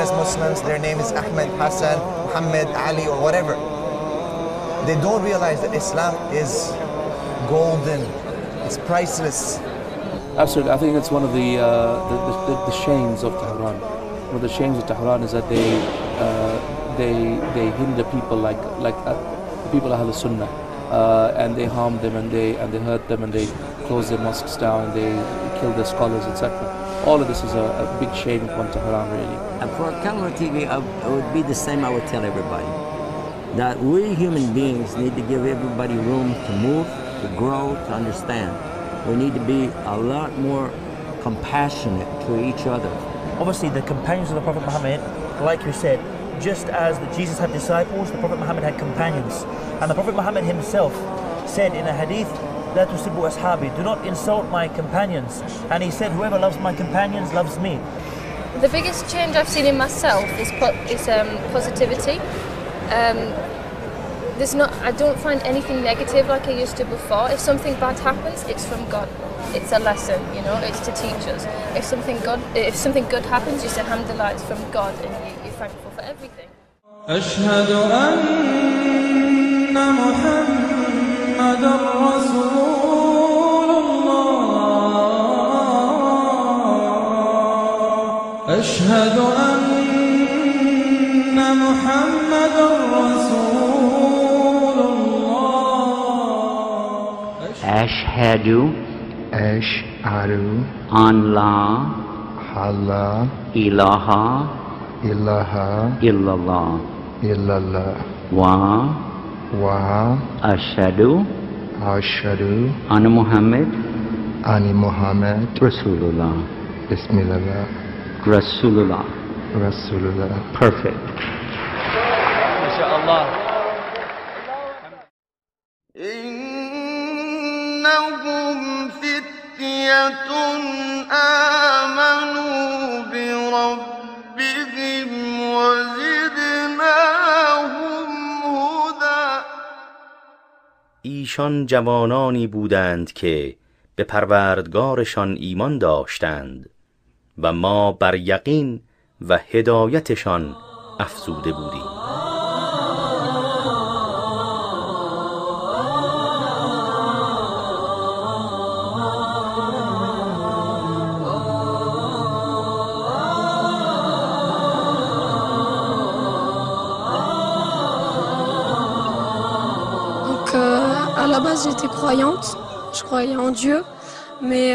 as Muslims, their name is Ahmed, Hassan, Muhammad, Ali, or whatever. They don't realize that Islam is golden, it's priceless. Absolutely, I think it's one of the shames of Tehran. One of the shames of Tehran is that they hinder people like people Ahl Sunnah, and they harm them and they hurt them and they close their mosques down and they kill their scholars, etc. All of this is a big shame upon Tehran, really. And for Kalmar TV, it would be the same. I would tell everybody that we human beings need to give everybody room to move, to grow, to understand. We need to be a lot more compassionate to each other. Obviously, the companions of the Prophet Muhammad, like you said, just as Jesus had disciples, the Prophet Muhammad had companions. And the Prophet Muhammad himself said in a hadith, "La tusibbu ashabi," do not insult my companions. And he said, whoever loves my companions loves me. The biggest change I've seen in myself is positivity. I don't find anything negative like I used to before. If something bad happens, it's from God. It's a lesson, you know, it's to teach us. If something good happens, you say alhamdulillah, it's from God, and you're thankful for everything. أشهد أن محمدًا رسول الله أشهد أن محمدًا رسول الله أشهد أن لا إله إلا الله وأشهد أن محمد رسول الله. بسم الله رسول الله. Perfect. ما شاء الله. إنهم فتية آمنوا بربهم وزدناهم هدى. ایشان جوانانی بودند که به پروردگارشان ایمان داشتند و ما بر یقین و هدایتشان افزوده بودیم. À la base, j'étais croyante, je croyais en Dieu, mais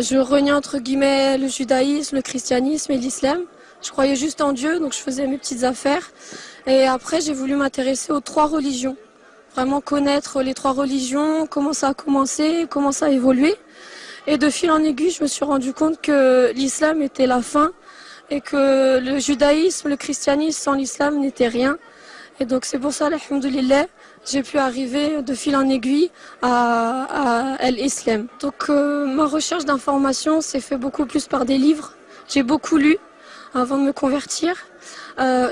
je reniais entre guillemets le judaïsme, le christianisme et l'islam. Je croyais juste en Dieu, donc je faisais mes petites affaires. Et après, j'ai voulu m'intéresser aux trois religions, vraiment connaître les trois religions, comment ça a commencé, comment ça a évolué. Et de fil en aiguille, je me suis rendu compte que l'islam était la fin et que le judaïsme, le christianisme sans l'islam n'était rien. Et donc c'est pour ça, alhamdoulilah, j'ai pu arriver de fil en aiguille à l'islam. Donc ma recherche d'informations s'est fait beaucoup plus par des livres. J'ai beaucoup lu avant de me convertir.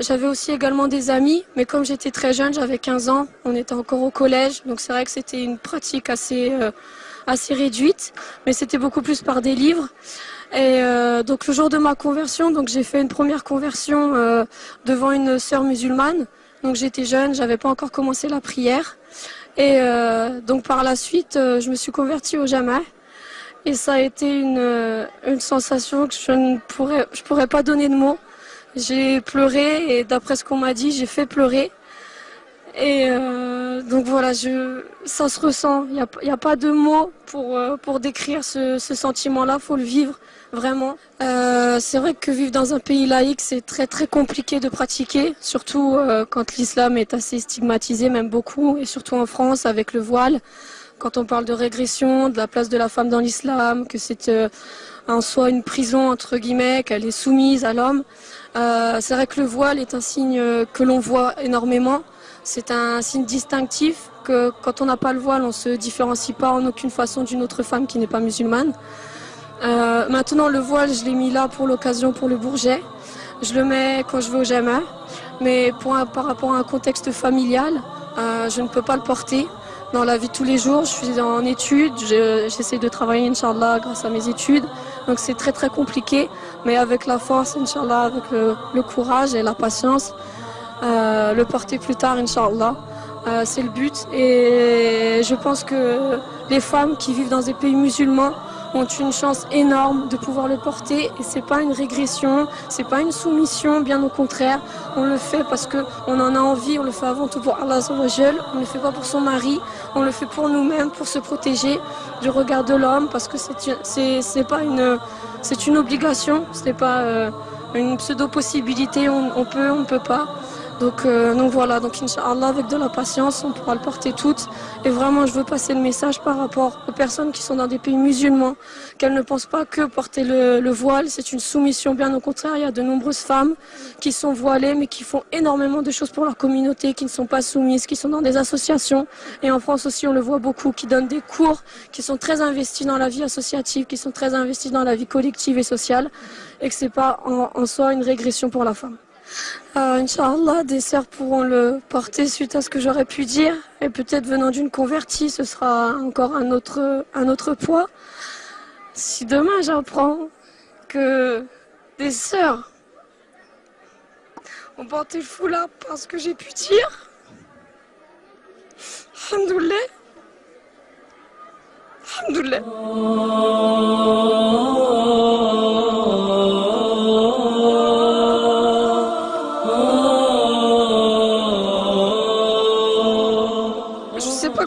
J'avais aussi également des amis, mais comme j'étais très jeune, j'avais 15 ans, on était encore au collège, donc c'est vrai que c'était une pratique assez réduite, mais c'était beaucoup plus par des livres. Et donc le jour de ma conversion, donc j'ai fait une première conversion devant une sœur musulmane. Donc j'étais jeune, j'avais pas encore commencé la prière. Et donc par la suite, je me suis convertie au Jama'. Et ça a été une sensation que je pourrais pas donner de mots. J'ai pleuré et d'après ce qu'on m'a dit, j'ai fait pleurer. Et donc voilà, ça se ressent. Il y a pas de mots pour décrire ce sentiment-là. Faut le vivre vraiment. C'est vrai que vivre dans un pays laïque, c'est très très compliqué de pratiquer, surtout quand l'islam est assez stigmatisé, même beaucoup, et surtout en France avec le voile. Quand on parle de régression, de la place de la femme dans l'islam, que c'est en soi une prison entre guillemets, qu'elle est soumise à l'homme. C'est vrai que le voile est un signe que l'on voit énormément. C'est un signe distinctif que quand on n'a pas le voile, on ne se différencie pas en aucune façon d'une autre femme qui n'est pas musulmane. Maintenant, le voile, je l'ai mis là pour l'occasion, pour le Bourget. Je le mets quand je vais au Jama', mais par rapport à un contexte familial, je ne peux pas le porter. dans la vie de tous les jours. Je suis en études, j'essaie de travailler, Inch'Allah, grâce à mes études. Donc c'est très très compliqué, mais avec la force, Inch'Allah, avec le courage et la patience, le porter plus tard, Inch'Allah. C'est le but. Et je pense que les femmes qui vivent dans des pays musulmans ont une chance énorme de pouvoir le porter, et c'est pas une régression, c'est pas une soumission, bien au contraire. On le fait parce que on en a envie, on le fait avant tout pour Allah Azza wa Jal, on le fait pas pour son mari, on le fait pour nous-mêmes, pour se protéger du regard de l'homme, parce que c'est une obligation, c'est pas une pseudo-possibilité, on peut, on ne peut pas. Donc voilà, donc Inch'Allah, avec de la patience, on pourra le porter toutes. Et vraiment, je veux passer le message par rapport aux personnes qui sont dans des pays musulmans, qu'elles ne pensent pas que porter le voile, c'est une soumission. Bien au contraire, il y a de nombreuses femmes qui sont voilées, mais qui font énormément de choses pour leur communauté, qui ne sont pas soumises, qui sont dans des associations. Et en France aussi, on le voit beaucoup, qui donnent des cours, qui sont très investis dans la vie associative, qui sont très investis dans la vie collective et sociale, et que c'est pas en soi une régression pour la femme. Inch'Allah, des sœurs pourront le porter suite à ce que j'aurais pu dire, et peut-être venant d'une convertie, ce sera encore un autre poids. Si demain j'apprends que des sœurs ont porté le foulard parce que j'ai pu dire, alhamdoulilah, alhamdoulilah.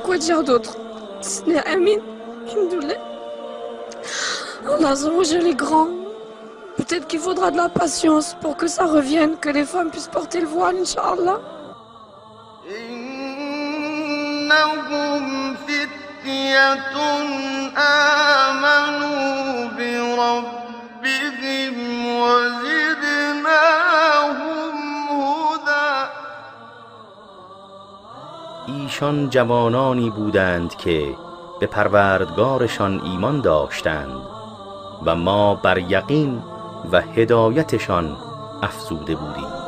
Quoi dire d'autre? Ce n'est Amin, alhamdoulilah. Allah Azza wa Jal est grand. Peut-être qu'il faudra de la patience pour que ça revienne, que les femmes puissent porter le voile, Inch'Allah. إنهم فتية آمنوا بربهم وزدناهم هدى. ایشان جوانانی بودند که به پروردگارشان ایمان داشتند و ما بر یقین و هدایتشان افزوده بودیم.